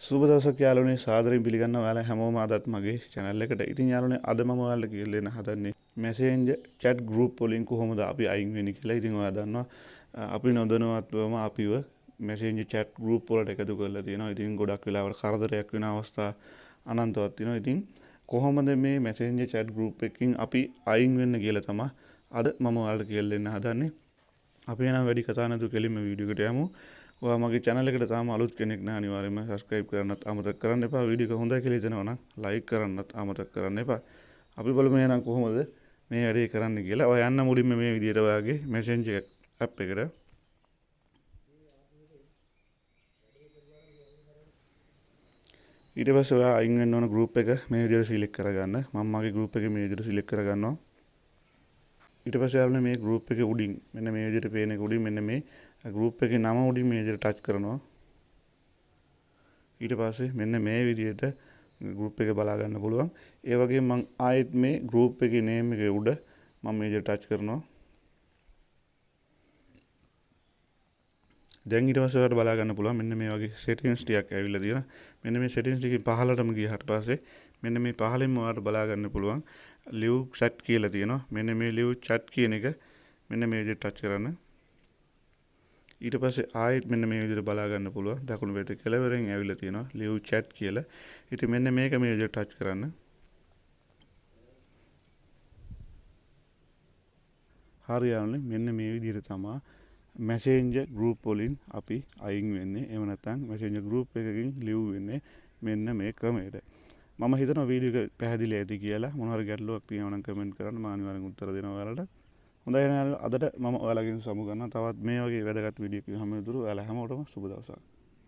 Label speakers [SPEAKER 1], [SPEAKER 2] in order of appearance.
[SPEAKER 1] සුබ දවසක් යාළුවනේ සාදරයෙන් පිළිගන්නවා ඔයාලා හැමෝම අදත් මගේ channel එකට. ඉතින් යාළුවනේ අද මම ඔයාලට කියලා දෙන්න හදන්නේ Messenger chat group වලින් කොහොමද අපි අයින් වෙන්නේ කියලා. ඉතින් ඔයා දන්නවා අපි නොදැනුවත්වම අපිව Messenger chat group වලට එකතු කරලා තියෙනවා. ඉතින් ගොඩක් වෙලාවට කරදරයක් වෙන අවස්ථා අනන්තවත් තියෙනවා. ඉතින් කොහොමද මේ Messenger chat group එකකින් අපි අයින් වෙන්න කියලා තමයි අද මම ඔයාලට කියලා දෙන්න හදන්නේ. අපි එනම් වැඩි කතා නැතුව කෙලින්ම වීඩියෝ එකට යමු. ඔයා මගේ channel එකට තාම අලුත් කෙනෙක් නම් අනිවාර්යයෙන්ම subscribe කරන්නත් අමතක කරන්න එපා. වීඩියෝ එක හොඳයි කියලා හිතනවා නම් like කරන්නත් අමතක කරන්න එපා. අපි බලමු එහෙනම් කොහොමද මේ වැඩේ කරන්න කියලා. ඔයා යන්න මුලින්ම මේ විදිහට ඔයාගේ Messenger app එකට. ඊට පස්සේ ඔයා අයින් වෙන්න ඕන group එක මේ විදිහට select කරගන්න. මම මගේ group එක මේ විදිහට select කරගන්නවා. ඊට පස්සේ යාළුවනේ මේ group එකේ උඩින් මෙන්න මේ විදිහට පේන එක උඩින් මෙන්න මේ group එකේ නම උඩින් මේ විදිහට touch කරනවා. ඊට පස්සේ මෙන්න මේ විදිහට group එක බලා ගන්න පුළුවන්. ඒ වගේම මම ආයෙත් මේ group එකේ name එකේ උඩ මම මේ විදිහට touch කරනවා. දැන් ඊට පස්සේ ඔයාලට බලා ගන්න පුළුවන් මෙන්න මේ වගේ settings ටිකක් ඇවිල්ලා තියෙනවා. මෙන්න මේ settings ටිකේ පහළටම ගියාට පස්සේ මෙන්න මේ පහළින්ම ඔයාලට බලා ගන්න පුළුවන් live chat කියලා තියෙනවා. මෙන්න මේ live chat කියන එක මෙන්න මේ විදිහට touch කරන්න. ඊට පස්සේ ආයෙත් මෙන්න මේ විදිහට බලා ගන්න පුළුවන්. දකුණු පැත්තේ කෙළවරෙන් ඇවිල්ලා තියෙනවා live chat කියලා. ඉතින් මෙන්න මේක මේ විදිහට touch කරන්න. හරියන්නේ මෙන්න මේ විදිහට තමයි Messenger group වලින් අපි අයින් වෙන්නේ. එහෙම නැත්නම් Messenger group එකකින් live වෙන්නේ මෙන්න මේ ක්‍රමයට. මම හිතනවා වීඩියෝ එක පැහැදිලි ඇති කියලා. මොන හරි ගැටලුවක් තියෙනවා නම් කමෙන්ට් කරන්න. මම අනිවාර්යෙන් උත්තර දෙනවා ඔයාලට. හොඳයි නේද? අදට මම ඔයාලගෙන් සමු ගන්නවා. තවත් මේ වගේ වැදගත් වීඩියෝ එකකින් හමු වෙනතුරු ඔයාලා හැමෝටම සුබ දවසක්.